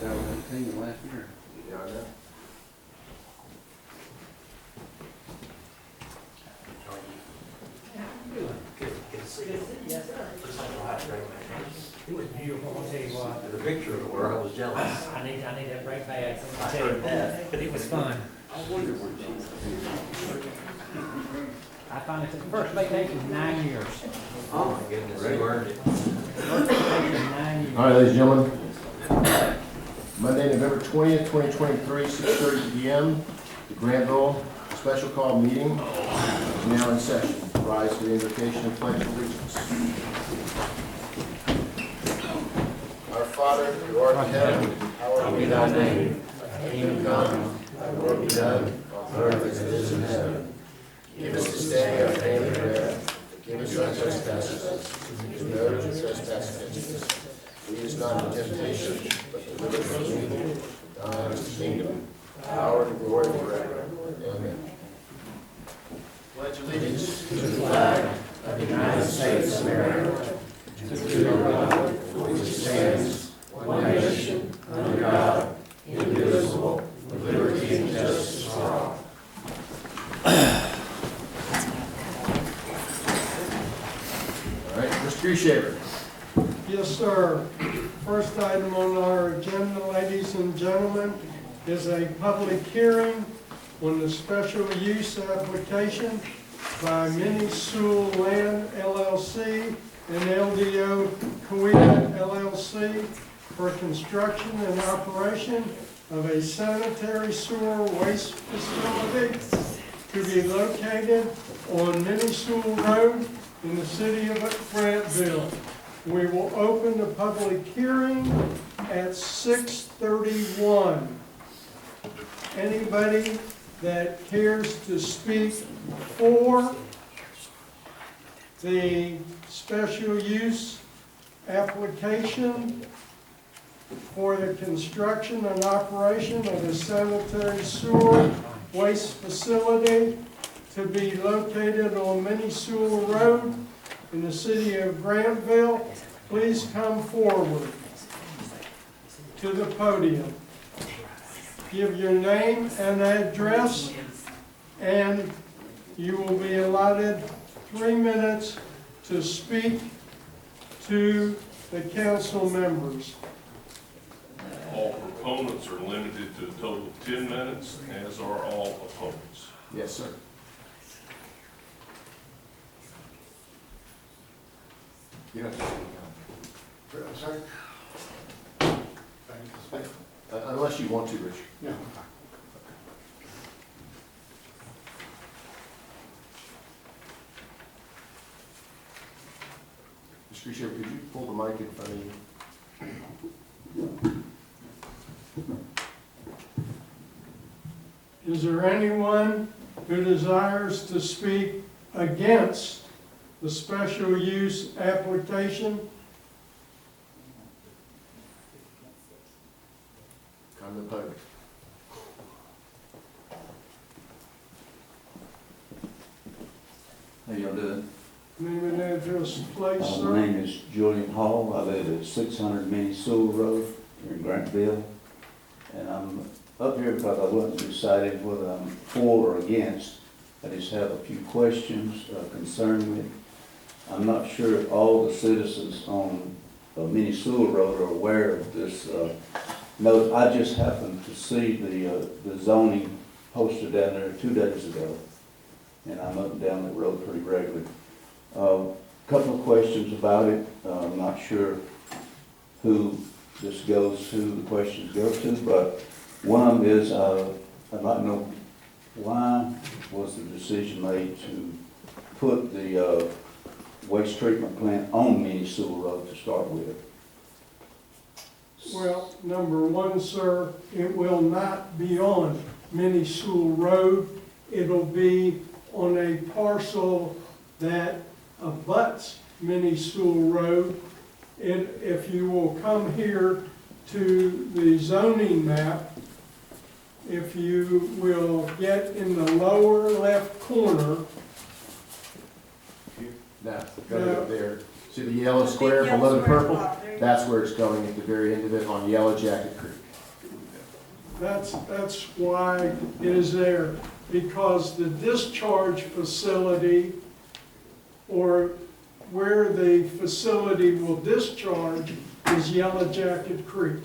2018, the last year. Yeah, I know. It was beautiful, I'll tell you what. The picture of where I was jealous. I need that brake pad, I'll tell you that, but it was fun. I wonder where she's. I found it, the first vacation in 9 years. Oh my goodness, you earned it. First vacation in 9 years. All right, ladies and gentlemen, Monday, November 20th, 2023, 6:30 PM, the Grantville special call meeting is now in session. Rise for the invocation and pledge of allegiance. Our Father, who art in heaven, hallowed be thy name. Thy kingdom come, thy will be done, on earth as it is in heaven. Give us this day our daily bread. Forgive us our trespasses, as we know who trespass against us. Lead us not into temptation, but deliver us from evil. Thine is the kingdom, power, and glory forever. Amen. Pledge allegiance to the flag of the United States of America, to the republic for which it stands, one nation, under God, indivisible, with liberty and justice for all. All right, Mr. Grishaber. Yes, sir. First item on our agenda, ladies and gentlemen, is a public hearing on the special use application by Mini Sewell Land LLC and LDO Coia LLC for construction and operation of a sanitary sewer waste facility to be located on Mini Sewell Road in the city of Grantville. We will open the public hearing at 6:31. Anybody that cares to speak for the special use application for the construction and operation of a sanitary sewer waste facility to be located on Mini Sewell Road in the city of Grantville, please come forward to the podium. Give your name and address, and you will be allotted 3 minutes to speak to the council members. All proponents are limited to a total of 10 minutes, as are all opponents. Yes, sir. You don't have to speak. I'm sorry? Unless you want to, Rich. No. Mr. Grishaber, could you pull the mic in front of you? Is there anyone who desires to speak against the special use application? Come to the podium. How y'all doing? Name and address, please, My sir. name is Julian Hall. I live at 600 Mini Sewell Road here in Grantville. And I'm up here because I wasn't deciding whether I'm for or against. I just have a few questions concerning it. I'm not sure if all the citizens on Mini Sewell Road are aware of this note. I just happened to see the zoning posted down there 2 days ago, and I'm up and down that road pretty regularly. Couple of questions about it. I'm not sure who the questions go to, but one of them is, I'd like to know why was the decision made to put the waste treatment plant on Mini Sewell Road to start with? Well, number one, sir, it will not be on Mini Sewell Road. It'll be on a parcel that abuts Mini Sewell Road. If you will come here to the zoning map, if you will get in the lower left corner. Now, go up there. See the yellow square below the purple? That's where it's going, at the very end of it, on Yellow Jacket Creek. That's why it is there, because the discharge facility, or where the facility will discharge, is Yellow Jacket Creek.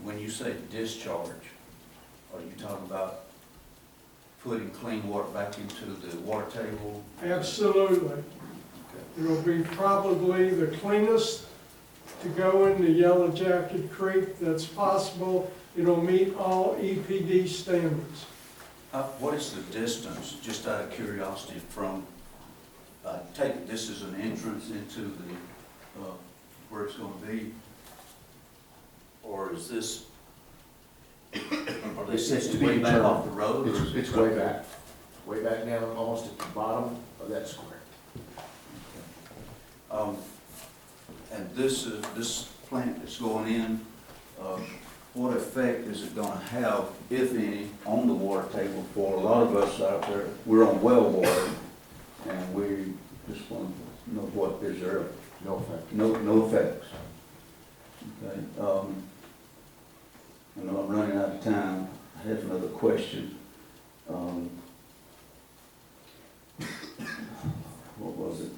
When you say discharge, are you talking about putting clean water back into the water table? Absolutely. It'll be probably the cleanest to go into Yellow Jacket Creek that's possible. It'll meet all EPD standards. What is the distance, just out of curiosity, from, take it this is an entrance into the, where it's gonna be? Or is this, are they It's to sitting be way back determined. off the road? or is it It's right way there? way back down, almost at the bottom of that square. And this plant that's going in, what effect is it gonna have, if any, on the water table for a lot of us out there? We're on well water, and we just want to know what is there, No effect. no effects. Okay, I know I'm running out of time. I have another question. What was it?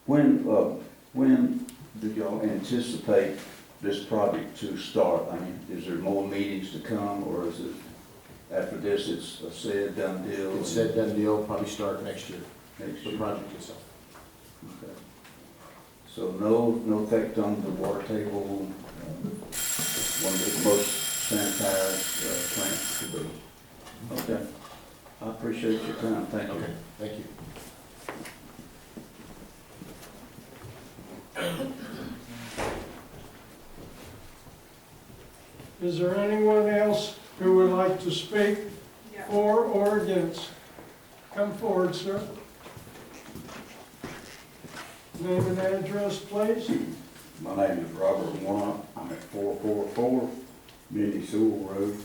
When do y'all anticipate this project to start? I mean, is there more meetings to come, or is it, after this, it's a said, done deal? It's said, done deal, probably start next year, Next the year? project itself. Okay. So no effect on the water table, one of the most sanitized plants to be. Okay. I appreciate your time, thank you. Okay, thank you. Is there anyone else who would like to speak for or against? Come forward, sir. Name and address, please. My name is Robert Warnock. I'm at 444 Minnie Sewell Road,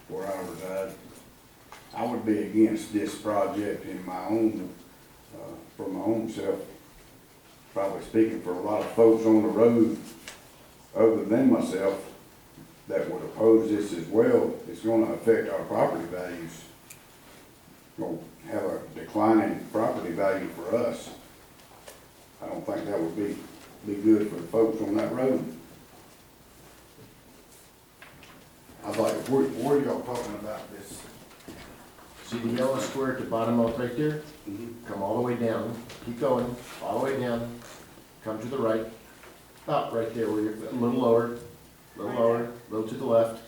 where I reside. I would be against this project in my own, for my own self, probably speaking for a lot of folks on the road, other than myself, that would oppose this as well. It's gonna affect our property values. Gonna have a declining property value for us. I don't think that would be good for the folks on that road. I'd like, where are y'all talking about this? See the yellow square at the bottom of it right there? Come all the way down, keep going, all the way down, come to the right, about right there where you're, a little lower, a little to the left,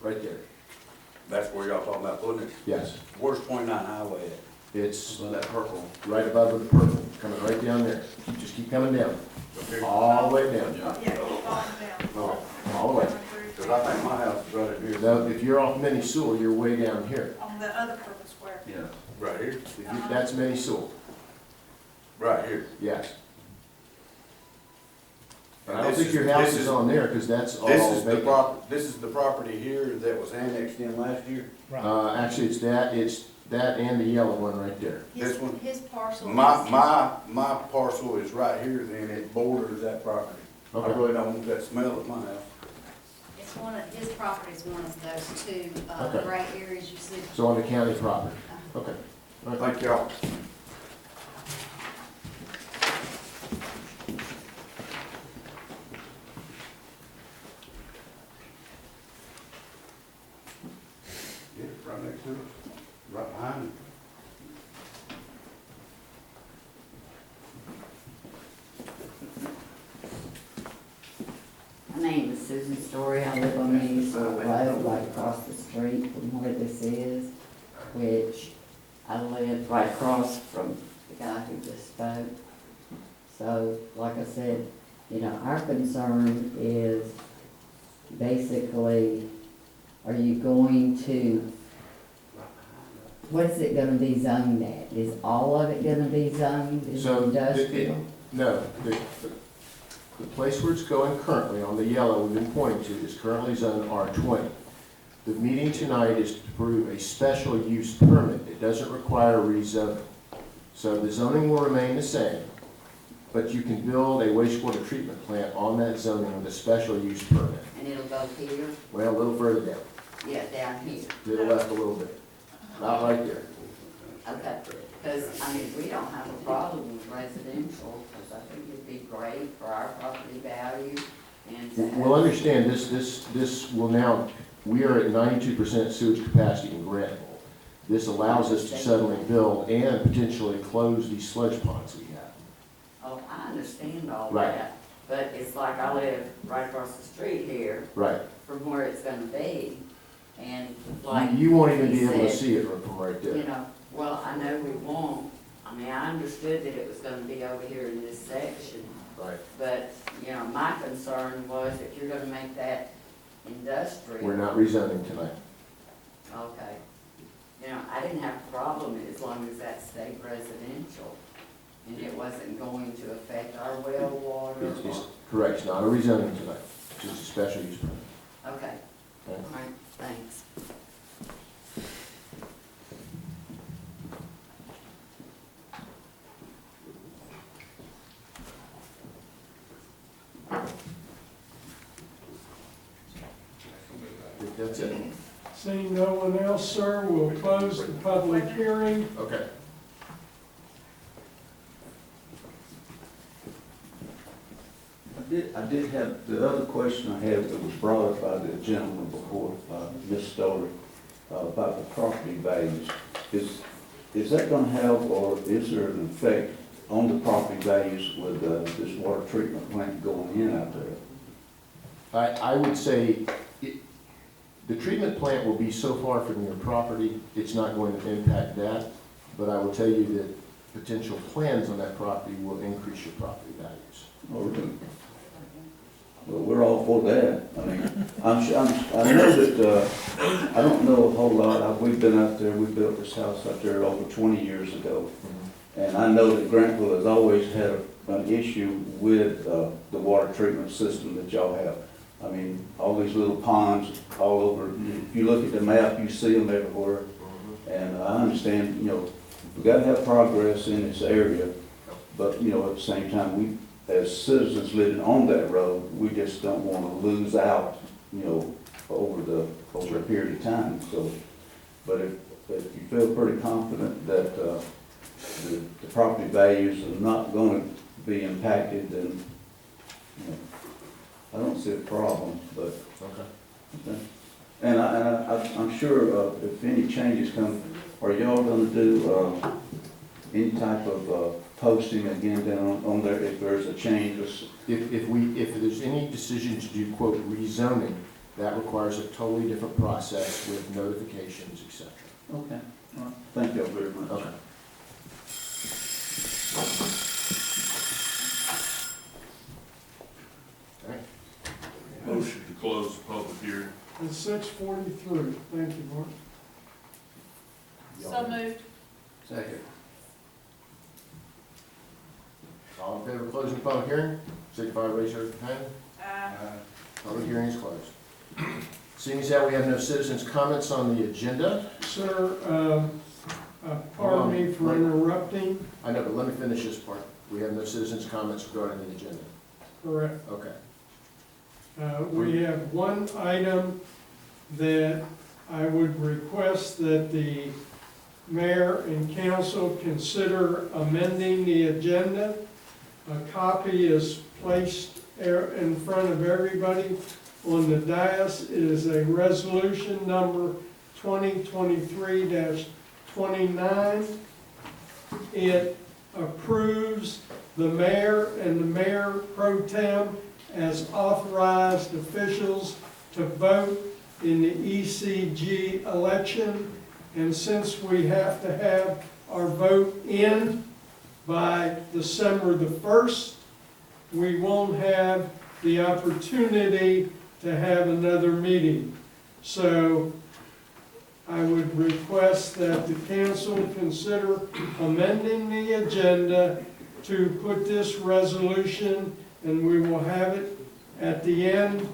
right there. That's where y'all talking about putting it? Yes, Where's 29 Highway at? it's That purple. right above with the purple, coming right down there. Just keep coming down, all the way down, Yeah. Yeah, keep on down. Okay. all the way. Cause I think my house is right in here. Now, if you're off Minnie Sewell, you're way down here. On the other purple square. Yeah. Right here? If you- That's Minnie Sewell, Right here. yes. But I And don't this think is- your house this is is- on there, because that's all This is the vacant. this is the property here that was annexed in last year? Actually, it's that and the yellow one right there. This one? His parcel. My parcel is right here, then it borders that property. I Okay. really don't want that smell at my house. It's one of, his property is one of those two, Okay. gray areas you see. So on the county property, okay. All right. Thank y'all. Yeah, right next to it, right behind it. My name is Susan Story. I live on Minnesota Road, right across the street from where this is, which I live right across from the guy who just spoke. So, like I said, you know, our concern is basically, are you going to, what is it gonna be zoned at? Is all of it gonna be zoned as So, industrial? No, the place where it's going currently, on the yellow we've been pointing to, is currently zoned R20. The meeting tonight is to approve a special use permit. It doesn't require rezoning. So the zoning will remain the same. but you can build a wastewater treatment plant on that zoning with a special use permit. And it'll go here, Well, a little further down, yeah, down here. to the left a little bit, not right there. Okay, because, I mean, we don't have a problem with residential, because I think it'd be great for our property value and to have. Well, understand, this will now, we are at 92% sewage capacity in Grantville. This allows us to suddenly build and potentially close these sludge ponds we have. Oh, I understand all Right. that, but it's like I live right across the street here Right. from where it's gonna be, and like. You won't even he be able to said, see it from right You there. know, well, I know we won't, I mean, I understood that it was gonna be over here in this section, Right. but, you know, my concern was if you're gonna make that industrial. We're not rezoning tonight. Okay. You know, I didn't have a problem as long as that stayed residential, and it wasn't going to affect our well water. It's correct, it's not a rezoning tonight, it's just a special use permit. Okay, all Okay? right, thanks. I think that's it. Seeing no one else, sir, we'll close the public hearing. Okay. I did have, the other question I had that was brought up by the gentleman before, Ms. Stoller, about the property values. Is that gonna have, or is there an effect on the property values with this water treatment plant going in out there? I would say, the treatment plant will be so far from your property, it's not going to impact that, but I will tell you that potential plans on that property will increase your property values. Or well, we're all for that. I mean, I know that, I don't know a whole lot. We've been out there, we built this house out there over 20 years ago. And I know that Grantville has always had an issue with the water treatment system that y'all have. I mean, all these little ponds all over. If you look at the map, you see them everywhere. And I understand, you know, we gotta have progress in this area. But, you know, at the same time, we, as citizens living on that road, we just don't want to lose out, you know, over a period of time. So, but if you feel pretty confident that the property values are not going to be impacted, then, you know, I don't see a problem. But okay. And I'm sure if any changes come, are y'all going to do any type of posting again down on there if there's a change? If there's any decision to do, quote, rezoning, that requires a totally different process with notifications, etc. Okay, all right. Thank you very much. Okay. Okay. Motion to close the public hearing. It's 6:43. Thank you, Mark. So moved. Second. All in favor of closing the public hearing, signify by raising your hand. Public hearing is closed. Seeing as how we have no citizens' comments on the agenda, Sir, pardon me for interrupting. I know, but let me finish this part. We have no citizens' comments regarding the agenda. Correct. Okay. We have one item that I would request that the mayor and council consider amending the agenda. A copy is placed in front of everybody on the dais. It is a resolution number 2023-29. It approves the mayor and the mayor pro tem as authorized officials to vote in the ECG election. And since we have to have our vote in by December the 1st, we won't have the opportunity to have another meeting. So I would request that the council consider amending the agenda to put this resolution, and we will have it at the end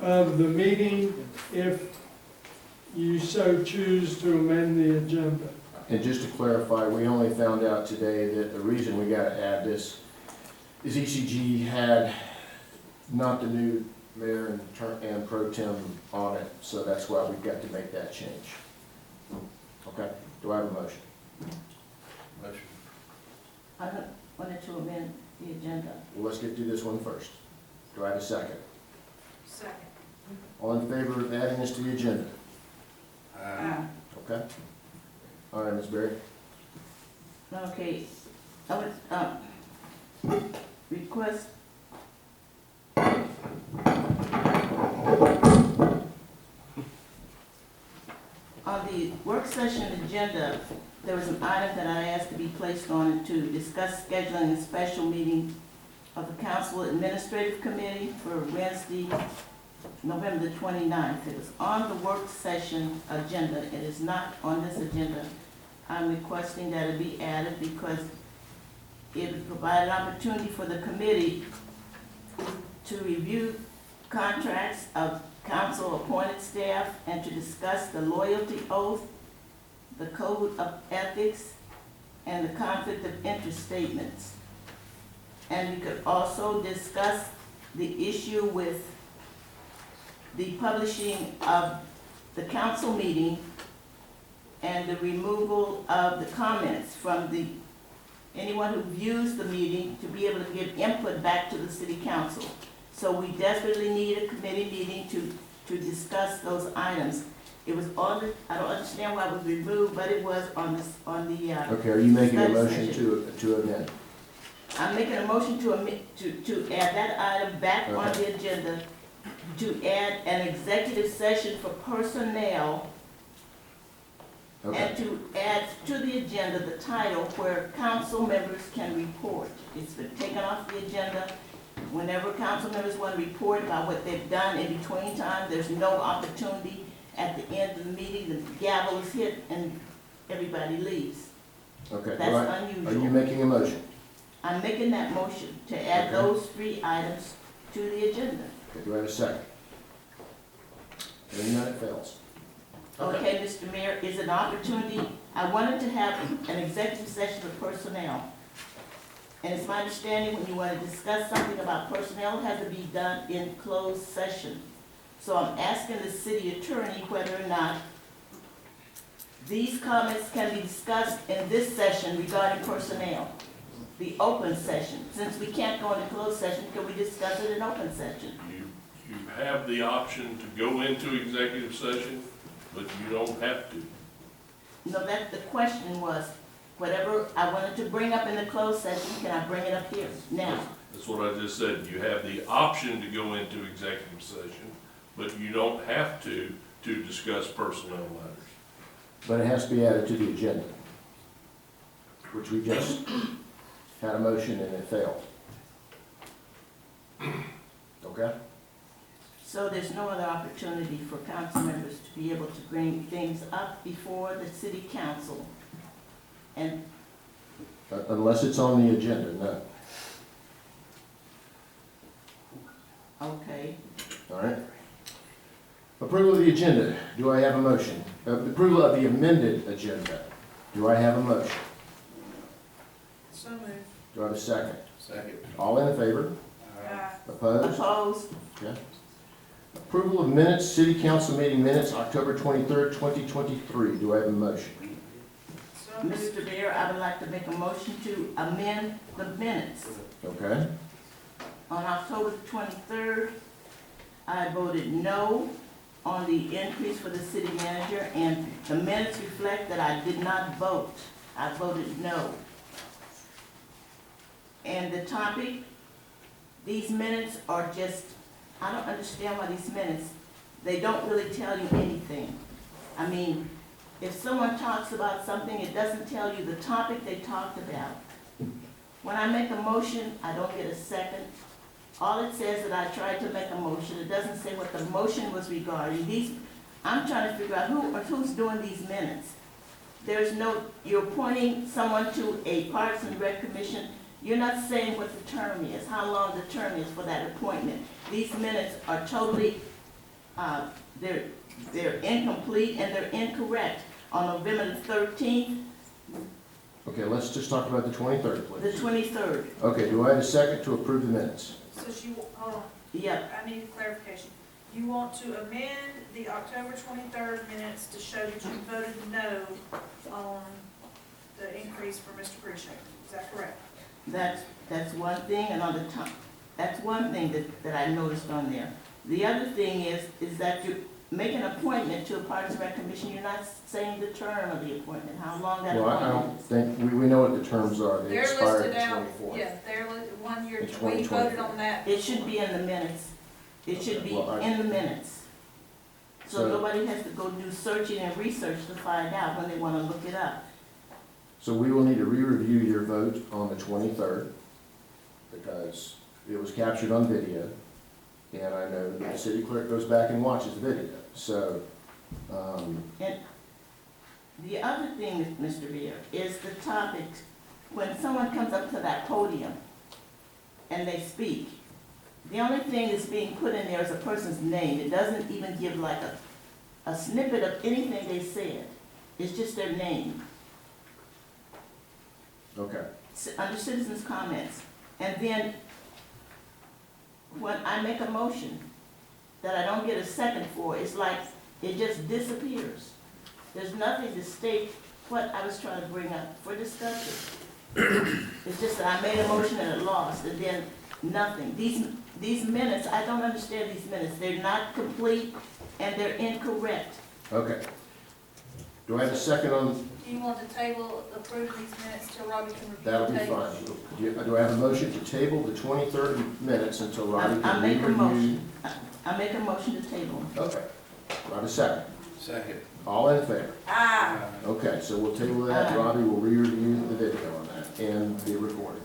of the meeting if you so choose to amend the agenda. And just to clarify, we only found out today that the reason we got to add this is ECG had not the new mayor and pro tem on it, so that's why we've got to make that change. Okay, do I have a motion? Motion. I wanted to amend the agenda. Well, let's get through this one first. Do I have a second? Second. All in favor of adding this to the agenda? Okay? All right, Ms. Berry. Okay, I would, request. On the work session agenda, there was an item that I asked to be placed on it to discuss scheduling a special meeting of the Council Administrative Committee for Wednesday, November the 29th. It was on the work session agenda. It is not on this agenda. I'm requesting that it be added because it would provide an opportunity for the committee to review contracts of council-appointed staff and to discuss the loyalty oath, the code of ethics, and the conflict of interest statements. And we could also discuss the issue with the publishing of the council meeting and the removal of the comments from anyone who views the meeting to be able to give input back to the city council. So we desperately need a committee meeting to discuss those items. It was on I don't understand why it was removed, but it was on the. Okay, are you making a study motion session. to amend? I'm making a motion to add that item back on Okay. the agenda, to add an executive session for personnel, Okay, and to add to the agenda the title where council members can report. It's been taken off the agenda. Whenever council members want to report about what they've done in between time, there's no opportunity. At the end of the meeting, the gavel is hit and everybody leaves. okay. That's All right. unusual. Are you making a motion? I'm making that motion to add Okay. those 3 items to the agenda. Okay, do I have a second? Hearing none, it fails. Okay, Mr. Mayor, is an opportunity, I wanted to have an executive session for personnel. And it's my understanding when you want to discuss something about personnel, it has to be done in closed session. So I'm asking the city attorney whether or not these comments can be discussed in this session regarding personnel, the open session. Since we can't go into closed session, can we discuss it in open session? You have the option to go into executive session, but you don't have to. No, that, the question was, whatever I wanted to bring up in the closed session, can I bring it up here now? That's what I just said. You have the option to go into executive session, but you don't have to discuss personnel matters. But it has to be added to the agenda, which we just had a motion and it failed. Okay? So there's no other opportunity for council members to be able to bring things up before the city council. And, Unless it's on the agenda, no. okay, All right? Approval of the agenda. Do I have a motion? Approval of the amended agenda. Do I have a motion? So moved. Do I have a second? Second. All in favor? Opposed? opposed? Okay. Approval of minutes, city council meeting minutes, October 23rd, 2023. Do I have a motion? So moved. Mr. Mayor, I would like to make a motion to amend the minutes. Okay. On October 23rd, I voted no on the increase for the city manager, and the minutes reflect that I did not vote. I voted no. And the topic, these minutes are just, I don't understand why these minutes, they don't really tell you anything. I mean, if someone talks about something, it doesn't tell you the topic they talked about. When I make a motion, I don't get a second. All it says that I tried to make a motion. It doesn't say what the motion was regarding. I'm trying to figure out who's doing these minutes. There's no, you're appointing someone to a Parks and Rec Commission. You're not saying what the term is, how long the term is for that appointment. These minutes are totally, they're incomplete and they're incorrect. On November the 13th, Okay, let's just talk about the 23rd, The please. 23rd. Okay, do I have a second to approve the minutes? So she, hold on, Yep. I need clarification. You want to amend the October 23rd minutes to show that you voted no on the increase for Mr. Grisham. Is that correct? That's one thing, and on the top, that's one thing that I noticed on there. The other thing is that you make an appointment to a Parks and Rec Commission, you're not saying the term of the appointment, how long that Well, I appointment don't is. think, we know what the terms are. They They're expire listed at out, 24th. yeah, they're 1 year, In we 2024. voted on that. It should be in the minutes. It should be Well, I- in the minutes. So So- nobody has to go do searching and research to find out when they wanna look it up. So we will need to re-review your vote on the 23rd, because it was captured on video, and I know that the city clerk goes back and watches the video, so, And the other thing, Mr. Beer, is the topic, when someone comes up to that podium and they speak, the only thing that's being put in there is a person's name. It doesn't even give like a snippet of anything they said. It's just their name, okay. under citizens' comments. And then, when I make a motion that I don't get a second for, it's like it just disappears. There's nothing to state what I was trying to bring up for discussion. It's just that I made a motion and it lost, and then nothing. These minutes, I don't understand these minutes. They're not complete and they're incorrect. Okay. Do I have a second on, Do you want to table approving these minutes till Robbie can review that'll the be tables? fine. Do I have a motion to table the 23rd minutes until Roddy I can make a re-review? motion. I make a motion to table. Okay. Do I have a second? Second. All in favor? Ah, Okay, so we'll table that, Aye. Robbie will re-review the video on that and the recording.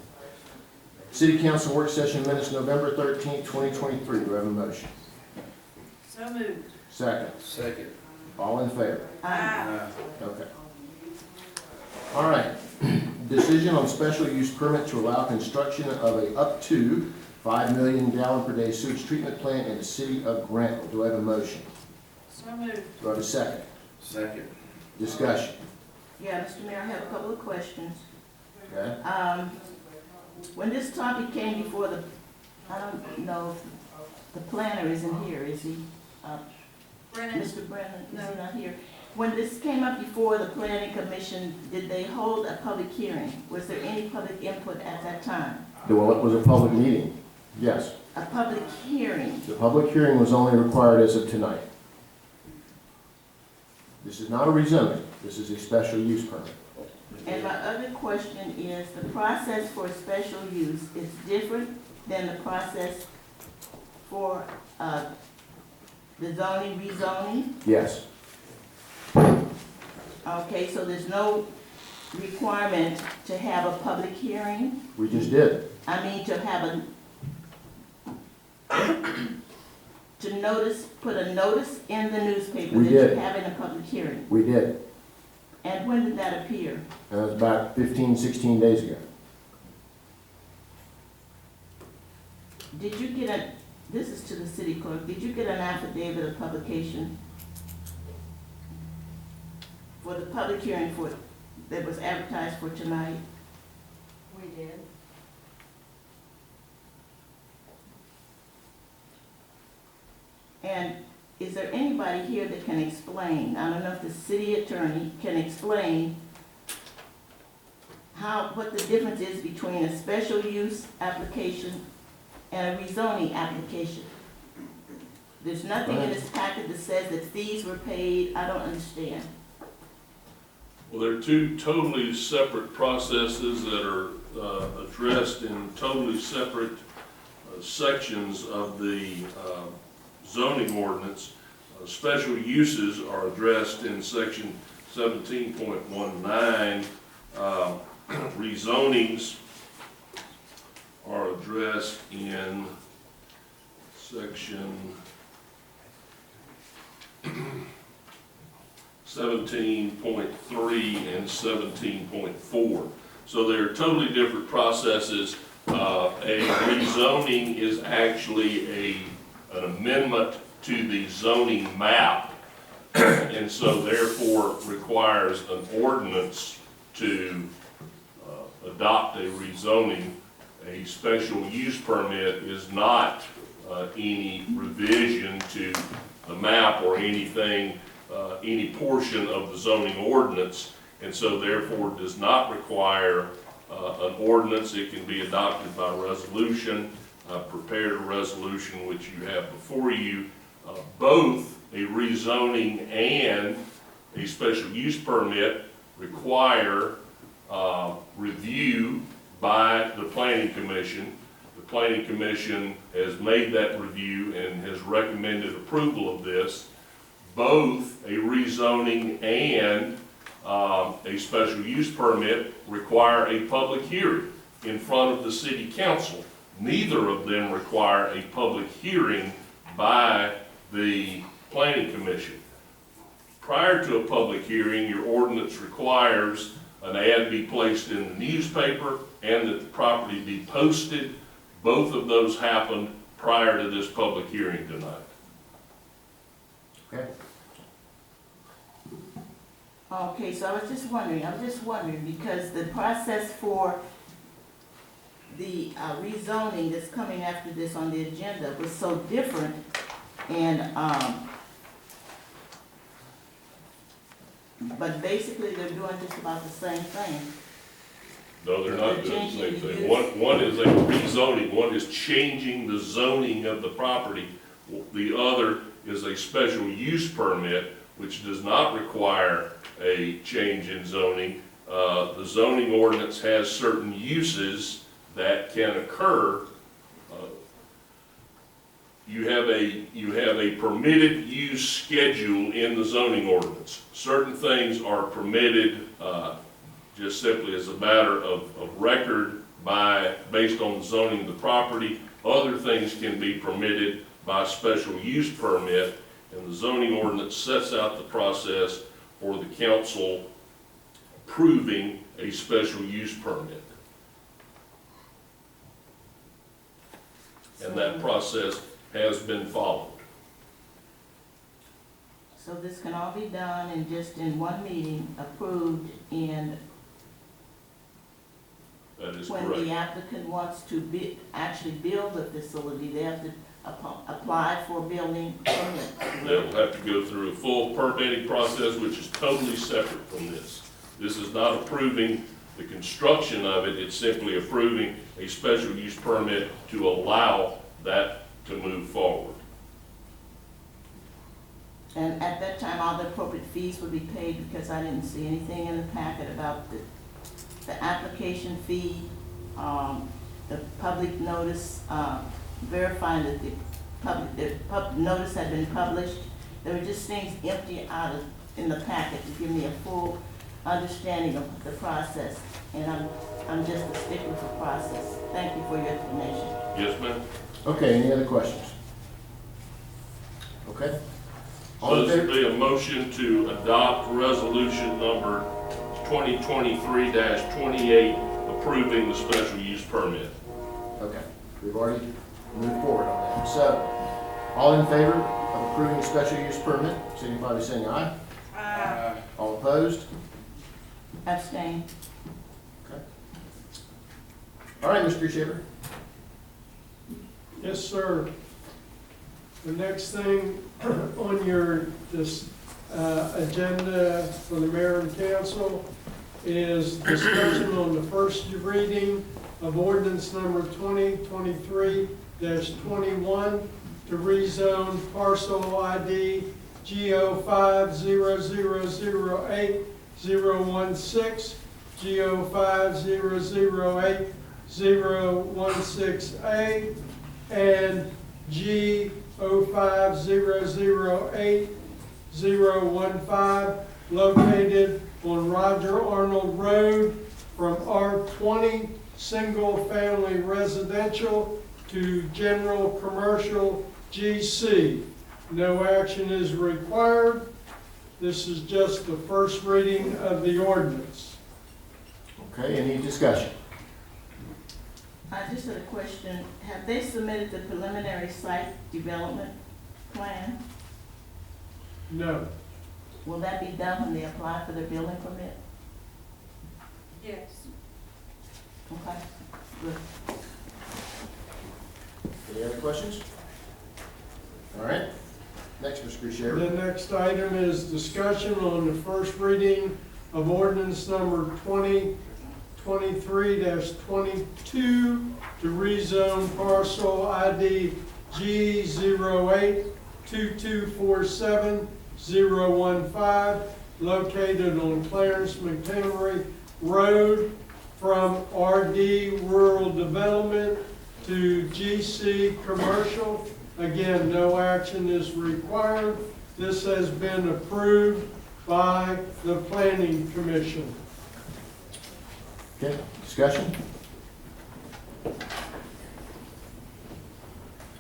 City Council Work Session Minutes, November 13th, 2023, do I have a motion? so moved. Second, Second. all in favor? Ah, Okay. All right, decision on special use permit to allow construction of a up to 5 million gallon per day sewage treatment plant in the city of Grantville. Do I have a motion? so moved. Do I have a second? Second. Discussion, Yeah, Mr. Mayor, I have a couple of questions. okay? When this topic came before I don't know if the planner isn't here, is he? Brennan, Mr. Brennan, is No. he not here? When this came up before the planning commission, did they hold a public hearing? Was there any public input at that time? Well, it was a public meeting, yes. A public hearing? The public hearing was only required as of tonight. This is not a rezoning, this is a special use permit. And my other question is, the process for special use is different than the process for the zoning, rezoning? Yes, Okay, so there's no requirement to have a public hearing? we just did. I mean, to have to notice, put a notice in the newspaper We that did. you're having a public hearing? We did. And when did that appear? That was about 15, 16 days ago. Did you get this is to the city clerk, did you get an affidavit of publication for the public hearing that was advertised for tonight? We did. And is there anybody here that can explain, I don't know if the city attorney can explain what the difference is between a special use application and a rezoning application? There's nothing in this packet that says that fees were paid, I don't understand. Well, they're two totally separate processes that are addressed in totally separate sections of the zoning ordinance. Special uses are addressed in section 17.19. Rezonings are addressed in section 17.3 and 17.4. So they're totally different processes. A rezoning is actually an amendment to the zoning map, and so therefore requires an ordinance to adopt a rezoning. A special use permit is not any revision to the map or anything, any portion of the zoning ordinance, and so therefore does not require an ordinance. It can be adopted by resolution. Prepared a resolution which you have before you. Both a rezoning and a special use permit require review by the Planning Commission. The Planning Commission has made that review and has recommended approval of this. Both a rezoning and a special use permit require a public hearing in front of the City Council. Neither of them require a public hearing by the Planning Commission. Prior to a public hearing, your ordinance requires an ad be placed in the newspaper and that the property be posted. Both of those happened prior to this public hearing tonight. Okay. Okay, so I'm just wondering, because the process for the rezoning that's coming after this on the agenda was so different, and, but basically they're doing just about the same thing. No, they're not doing the same thing. One is a rezoning, one is changing the zoning of the property. The other is a special use permit, which does not require a change in zoning. The zoning ordinance has certain uses that can occur. You have a permitted use schedule in the zoning ordinance. Certain things are permitted just simply as a matter of record based on the zoning of the property. Other things can be permitted by special use permit, and the zoning ordinance sets out the process for the council approving a special use permit. And that process has been followed. So this can all be done and just in one meeting, approved, and That is when correct. the applicant wants to actually build a facility, they have to apply for a building permit. They'll have to go through a full permitting process, which is totally separate from this. This is not approving the construction of it, it's simply approving a special use permit to allow that to move forward. And at that time, all the appropriate fees would be paid, because I didn't see anything in the packet about the application fee, the public notice, verifying that the notice had been published. There were just things empty in the packet to give me a full understanding of the process. And I'm just a stickler for process. Thank you for your explanation. Yes, ma'am? Okay, any other questions? Okay. All So in this favor? would be a motion to adopt resolution number 2023-28, approving the special use permit. Okay, we've already moved forward on that. So, all in favor of approving special use permit, signify by saying aye. All opposed? Abstain. Okay. All right, Mr. Shaver. Yes, sir. The next thing on your agenda for the mayor and council is discussion on the first reading of ordinance number 2023-21 to rezone parcel ID GO5008016, GO5008016A, and G05008015, located on Roger Arnold Road from R20 Single Family Residential to General Commercial GC. No action is required. This is just the first reading of the ordinance. Okay, any discussion? I just had a question. Have they submitted the preliminary site development plan? No. Will that be done when they apply for their building permit? Yes. Okay, good. Any other questions? All right, next, Mr. Grishere. The next item is discussion on the first reading of ordinance number 2023-22 to rezone parcel ID G082247-015 located on Clarence Montgomery Road from RD Rural Development to GC Commercial. Again, no action is required. This has been approved by the Planning Commission. Okay, discussion? All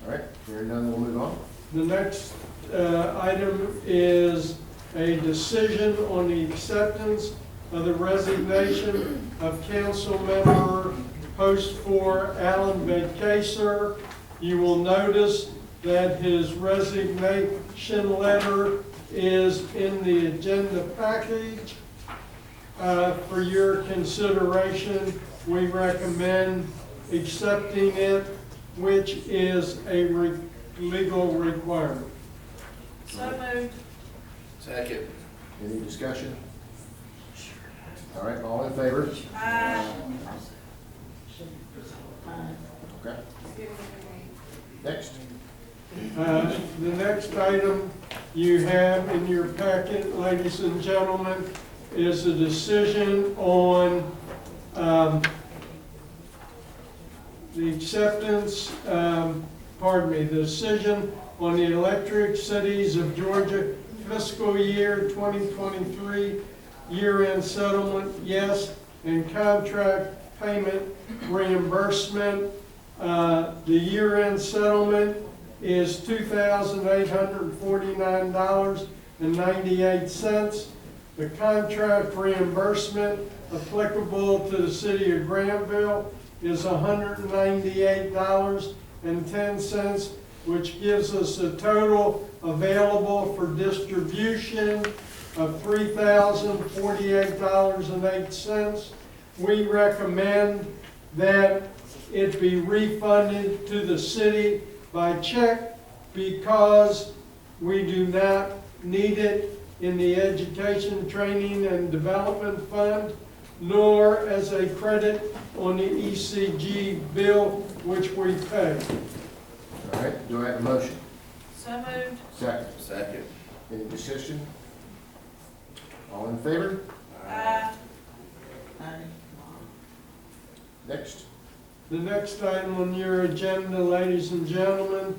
right, hearing none, we'll move on. The next item is a decision on the acceptance of the resignation of council member post 4 Alan Vacaser. You will notice that his resignation letter is in the agenda package. For your consideration, we recommend accepting it, which is a legal requirement. So moved. Second. Any discussion? All right, all in favor? Aye. Okay. Next. The next item you have in your packet, ladies and gentlemen, is a decision on the acceptance, the decision on the Electric Cities of Georgia fiscal year 2023 year-end settlement, yes, and contract payment reimbursement. The year-end settlement is $2,849.98. The contract reimbursement applicable to the city of Grantville is $198.10, which gives us a total available for distribution of $3,048.08. We recommend that it be refunded to the city by check because we do not need it in the Education, Training, and Development Fund, nor as a credit on the ECG bill, which we pay. All right, do I have a motion? So moved. Second. Second. Any discussion? All in favor? Aye. Aye. Next. The next item on your agenda, ladies and gentlemen,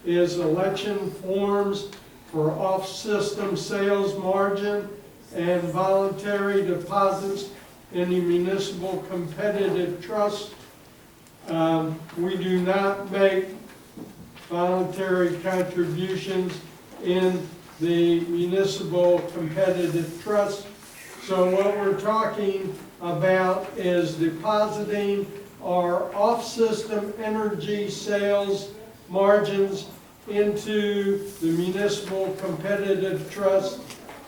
is election forms for off-system sales margin and voluntary deposits in the municipal competitive trust. We do not make voluntary contributions in the municipal competitive trust. So what we're talking about is depositing our off-system energy sales margins into the municipal competitive trust,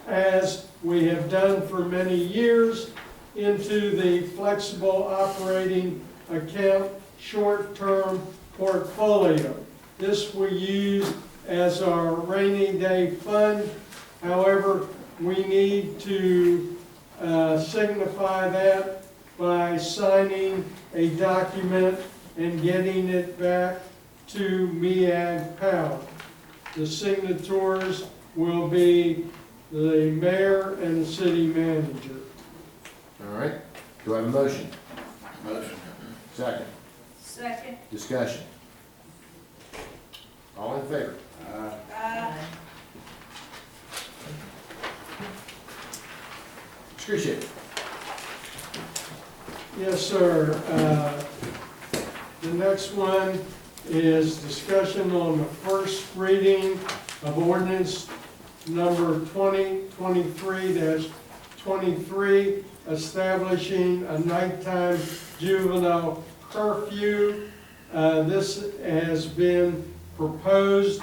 as we have done for many years, into the flexible operating account short-term portfolio. This we use as our rainy day fund. However, we need to signify that by signing a document and getting it back to MEAG Power. The signatories will be the mayor and the city manager. All right, do I have a motion? Motion. Second. Second. Discussion. All in favor? Aye. Appreciate it. Yes, sir. The next one is discussion on the first reading of ordinance number 2023-23, establishing a nighttime juvenile curfew. This has been proposed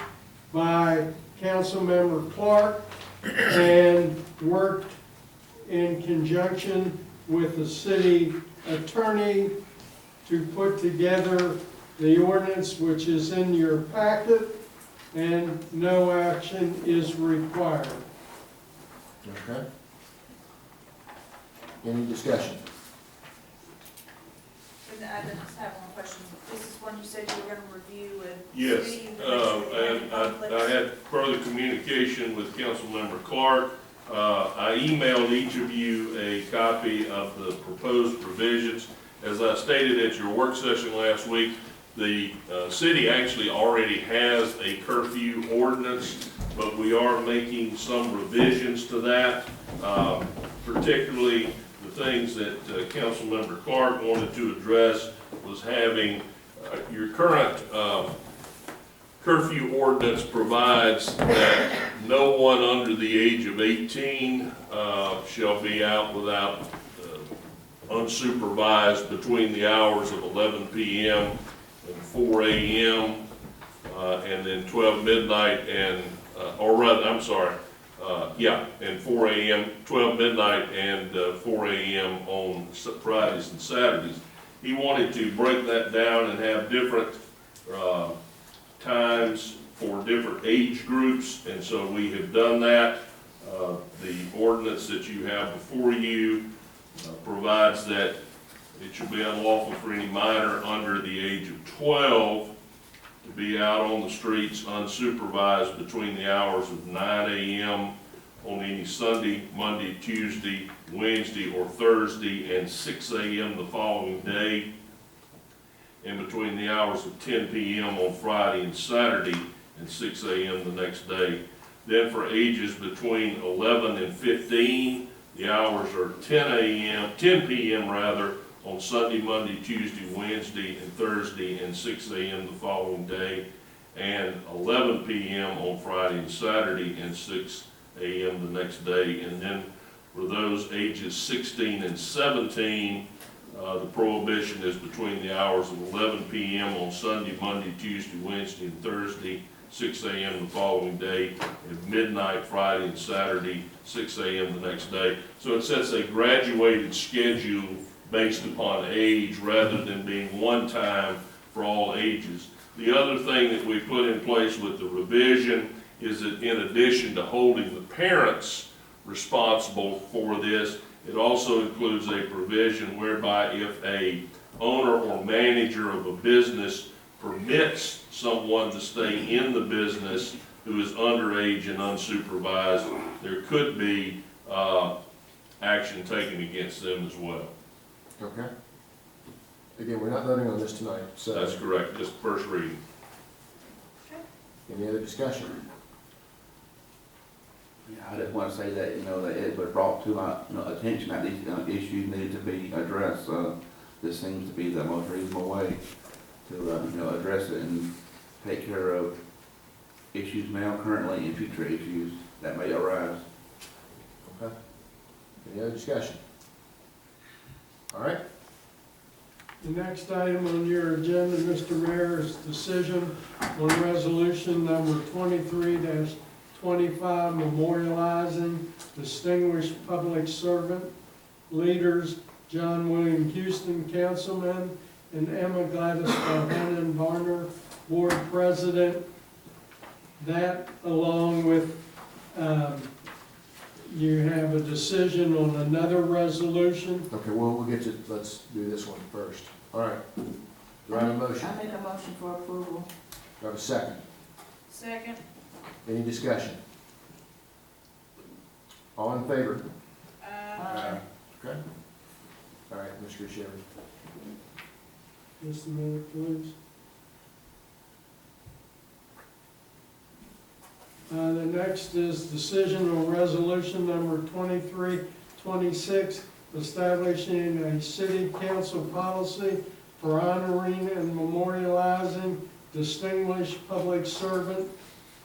by Councilmember Clark and worked in conjunction with the city attorney to put together the ordinance which is in your packet, and no action is required. Okay. Any discussion? And I just have one question. This is one you said you were gonna review with. Yes, city and the and conflicts. I had further communication with Councilmember Clark. I emailed each of you a copy of the proposed provisions. As I stated at your work session last week, the city actually already has a curfew ordinance, but we are making some revisions to that, particularly the things that Councilmember Clark wanted to address was having your current curfew ordinance provides that no one under the age of 18 shall be out without unsupervised between the hours of 11 p.m. and 4 a.m. And then 12 midnight and, and 4 a.m., 12 midnight and 4 a.m. on Fridays and Saturdays. He wanted to break that down and have different times for different age groups, and so we have done that. The ordinance that you have before you provides that it should be unlawful for any minor under the age of 12 to be out on the streets unsupervised between the hours of 9 a.m. on any Sunday, Monday, Tuesday, Wednesday, or Thursday, and 6 a.m. the following day, and between the hours of 10 p.m. on Friday and Saturday, and 6 a.m. the next day. Then for ages between 11 and 15, the hours are 10 p.m. rather, on Sunday, Monday, Tuesday, Wednesday, and Thursday, and 6 a.m. the following day, and 11 p.m. on Friday and Saturday, and 6 a.m. the next day. And then for those ages 16 and 17, the prohibition is between the hours of 11 p.m. on Sunday, Monday, Tuesday, Wednesday, and Thursday, 6 a.m. the following day, and midnight Friday and Saturday, 6 a.m. the next day. So it sets a graduated schedule based upon age rather than being one time for all ages. The other thing that we put in place with the revision is that in addition to holding the parents responsible for this, it also includes a provision whereby if a owner or manager of a business permits someone to stay in the business who is underage and unsupervised, there could be action taken against them as well. Okay. Again, we're not voting on this tonight, so. That's correct, just first reading. Any other discussion? Yeah, I just want to say that, that it was brought to my attention that these issues needed to be addressed. This seems to be the most reasonable way to, address it and take care of issues now, currently, and future issues that may arise. Okay. Any other discussion? All right. The next item on your agenda, Mr. Mayor, is decision on resolution number 23-25 memorializing distinguished public servant leaders John William Houston, Councilman, and Emma Gladys Bohannon Varner, Board President. That, along with, you have a decision on another resolution. Okay, well, we'll get to, let's do this one first. All right. Do I have a motion? I make a motion for approval. Do I have a second? Second. Any discussion? All in favor? Okay. All right, Mr. Sherry. Just a minute, please. The next is decision on resolution number 2326, establishing a city council policy for honoring and memorializing distinguished public servant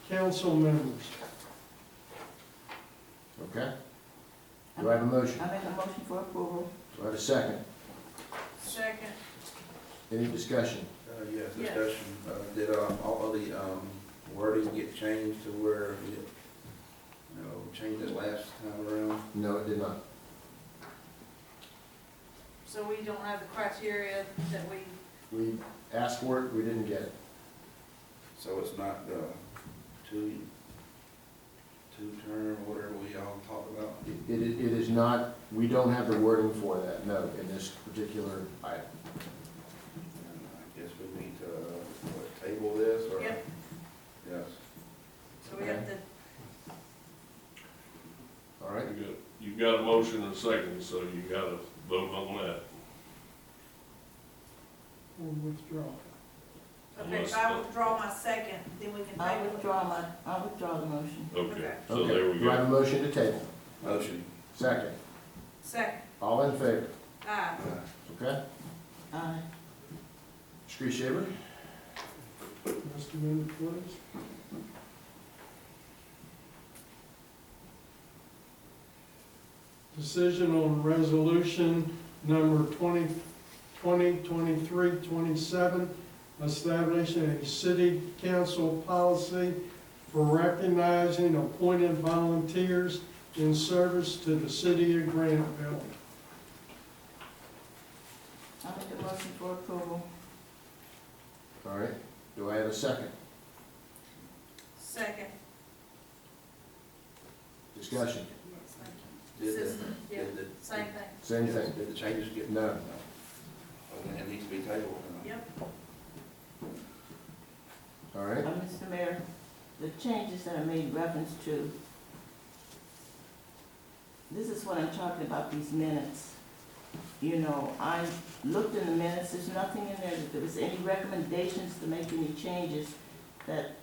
council members. Okay. Do I have a motion? I make a motion for approval. Do I have a second? Second. Any discussion? Yes, Yes. discussion. Did all of the wording get changed to where it, changed it last time around? No, it did not. So we don't have the criteria that we, We asked for it, we didn't get it. So it's not the two-term, whatever we all talked about? It is not, we don't have the wording for that, no, in this particular item. I guess we need to, table this, or? Yep. Yes. so we have to, All right? You've got a motion and a second, so you gotta vote on that. Or withdraw. okay, if I withdraw my second, then we can I table it. withdraw the motion. Okay, so Okay. there we Do I have go. a motion to table? Motion. Second. Second, All in favor? aye. Okay? Aye. Street Shaver? Just a minute, please. Decision on resolution number 2023-27, establishing a city council policy for recognizing appointed volunteers in service to the city of Grantville. I'll make a motion for approval. All right. Do I have a second? Second. Discussion? Yes, thank you. Did This is- the- yeah, did the- same thing. Same thing? Did the changes get? No. Well, then it needs to be tabled. Yep. All right? Mr. Mayor, the changes that I made reference to, this is what I'm talking about, these minutes. You know, I looked in the minutes, there's nothing in there that there was any recommendations to make any changes that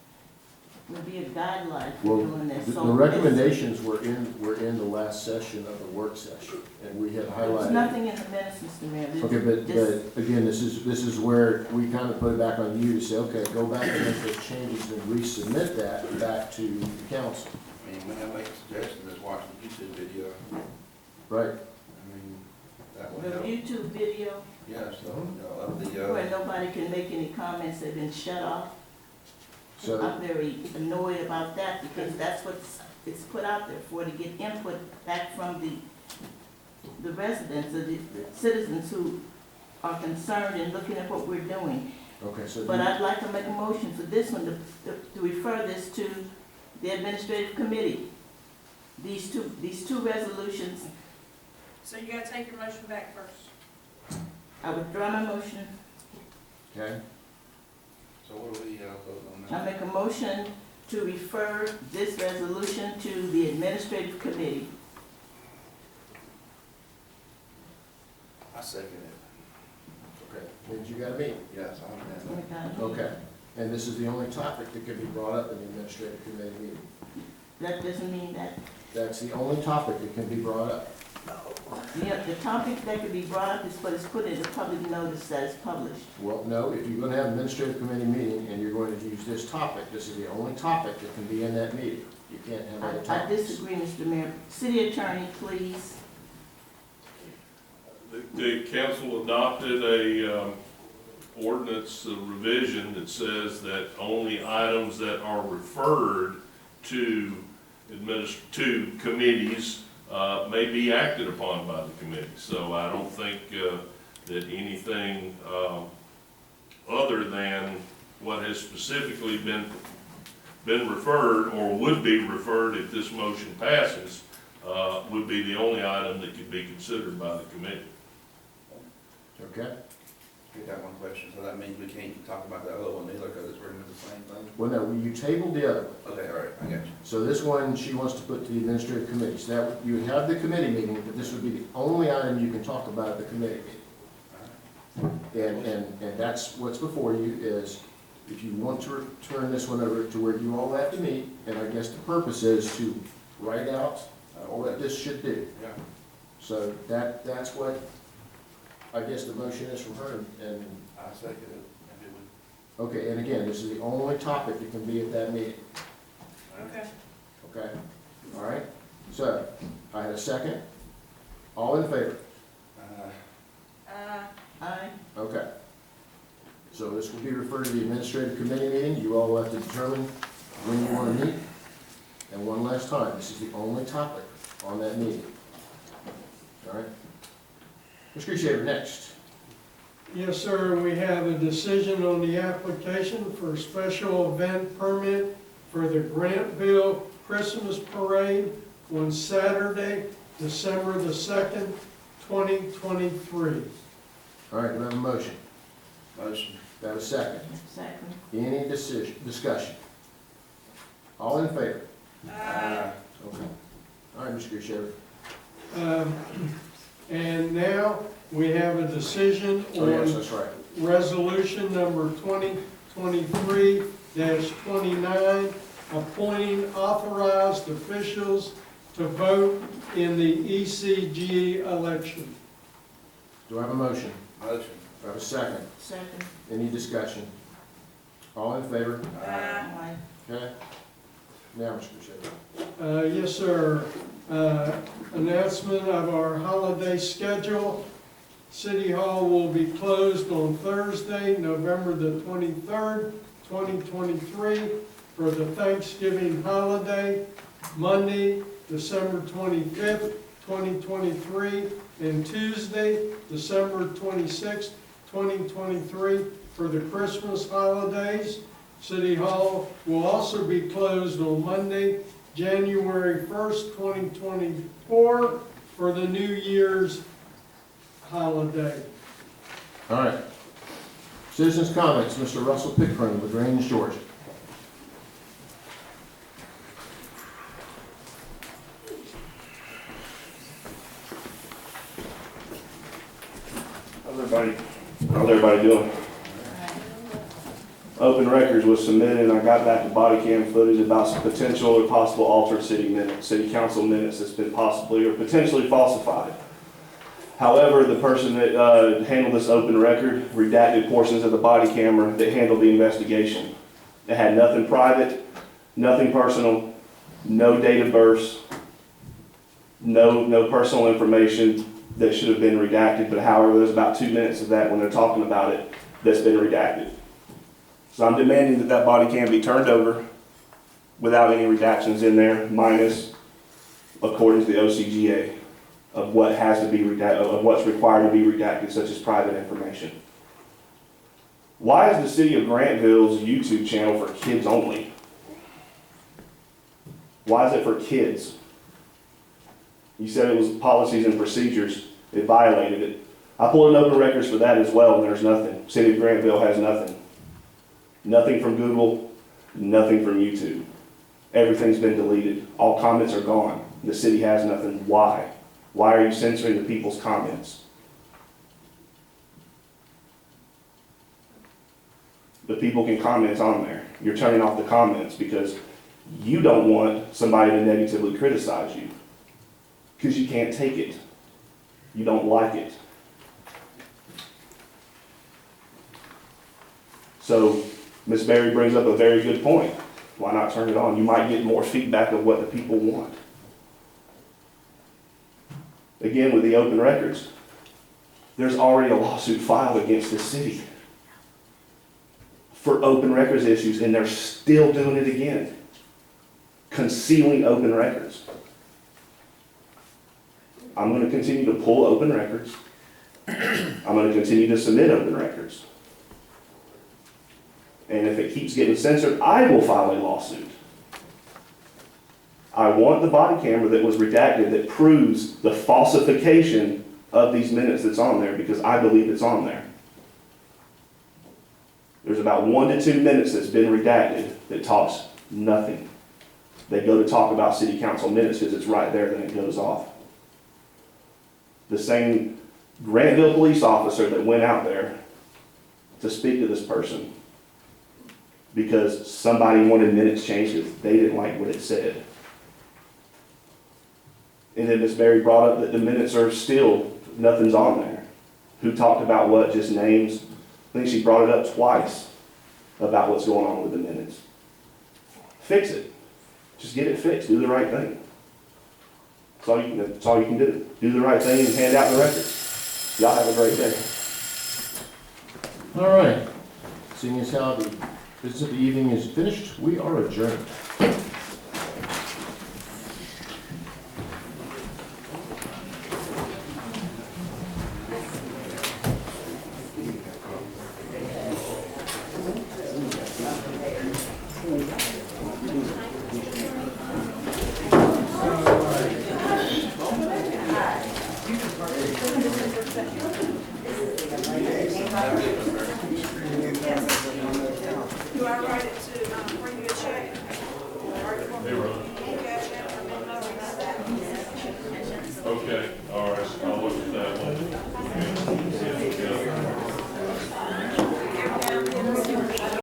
would be a guideline for Well, doing this. the So recommendations were in the last session of the work session, and we had There's highlighted. nothing in the minutes, Mr. Mayor. Okay, but This- again, this is where we kind of put it back on you to say, okay, go back and make those changes and resubmit that back to the council. I mean, when I make a suggestion, is watch the YouTube video. Right? I mean, that would The help. YouTube video, Yeah, so, of the, where nobody can make any comments, they've been shut off. So, I'm very annoyed about that, because that's what it's put out there for, to get input back from the residents, the citizens who are concerned and looking at what we're doing. okay, so. But I'd like to make a motion for this one, to refer this to the administrative committee. These two resolutions, So you gotta take your motion back first. I withdraw my motion. Okay, so what do we, vote on I that? make a motion to refer this resolution to the administrative committee. I second it. okay, means you got a meeting. Yes, I understand. Okay, and this is the only topic that can be brought up in the administrative committee meeting. That doesn't mean that, That's the only topic that can be brought up. the topic that could be brought up is what is put in the public notice that is published. Well, no, if you're gonna have an administrative committee meeting and you're going to use this topic, this is the only topic that can be in that meeting. You can't have other I topics. disagree, Mr. Mayor. City attorney, please. The council adopted a ordinance revision that says that only items that are referred to to committees may be acted upon by the committee. So I don't think that anything other than what has specifically been referred or would be referred if this motion passes would be the only item that could be considered by the committee. Okay? I got one question, so that means we can't talk about the other one either, because it's pretty much the same thing? Well, no, you tabled the other one. Okay, all right, I got you. So this one, she wants to put to the administrative committee. So that, you would have the committee meeting, but this would be the only item you can talk about at the committee meeting. And that's what's before you is, if you want to turn this one over to where you all have to meet, and I guess the purpose is to write out what this should do. Yeah. So that's what, I guess the motion is from her, and, I second it. And it would- okay, and again, this is the only topic that can be at that meeting. Okay. Okay, all right, so, I had a second, all in favor? Aye. Okay. So this will be referred to the administrative committee meeting, you all will have to determine when you want to meet. And one last time, this is the only topic on that meeting. All right? Mr. Shaver, next. Yes, sir, we have a decision on the application for a special event permit for the Grantville Christmas Parade on Saturday, December the 2nd, 2023. All right, do I have a motion? Motion. Do I have a second? Second. Any discussion? All in favor? Aye. Okay. All right, Mr. Shaver. And now, we have a decision Oh, yes, on that's right. resolution number 2023-29, appointing authorized officials to vote in the ECG election. Do I have a motion? Motion. Do I have a second? Second. Any discussion? All in favor? Aye. Okay. Now, Mr. Shaver. Yes, sir. Announcement of our holiday schedule. City Hall will be closed on Thursday, November the 23rd, 2023, for the Thanksgiving holiday. Monday, December 25th, 2023, and Tuesday, December 26th, 2023, for the Christmas holidays. City Hall will also be closed on Monday, January 1st, 2024, for the New Year's holiday. All right. Citizens' comments, Mr. Russell Pickering, LaGrange, Georgia. How's everybody doing? Open Records was submitted, and I got back the body cam footage about some potential or possible altered city council minutes that's been possibly or potentially falsified. However, the person that handled this open record redacted portions of the body camera that handled the investigation. It had nothing private, nothing personal, no date of birth, no personal information that should have been redacted, but however, there's about 2 minutes of that when they're talking about it that's been redacted. So I'm demanding that body cam be turned over without any redactions in there, minus, according to the OCGA, of what has to be redacted, of what's required to be redacted, such as private information. Why is the city of Grantville's YouTube channel for kids only? Why is it for kids? You said it was policies and procedures. It violated it. I pulled an open records for that as well, and there's nothing. City of Grantville has nothing. Nothing from Google, nothing from YouTube. Everything's been deleted. All comments are gone. The city has nothing. Why? Why are you censoring the people's comments? The people can comment on there. You're turning off the comments because you don't want somebody to negatively criticize you. Because you can't take it. You don't like it. So, Ms. Berry brings up a very good point. Why not turn it on? You might get more feedback of what the people want. Again, with the open records, there's already a lawsuit filed against the city for open records issues, and they're still doing it again. Concealing open records. I'm going to continue to pull open records. I'm going to continue to submit open records. And if it keeps getting censored, I will file a lawsuit. I want the body camera that was redacted that proves the falsification of these minutes that's on there, because I believe it's on there. There's about 1 to 2 minutes that's been redacted that talks nothing. They go to talk about city council minutes because it's right there, then it goes off. The same Grantville police officer that went out there to speak to this person because somebody wanted minutes changed because they didn't like what it said. And then Ms. Berry brought up that the minutes are still, nothing's on there. Who talked about what, just names? I think she brought it up twice about what's going on with the minutes. Fix it. Just get it fixed. Do the right thing. That's all you can do. Do the right thing and hand out the records. Y'all have a great day. All right. Seeing as how the business of the evening is finished, we are adjourned. Yes. Do I write it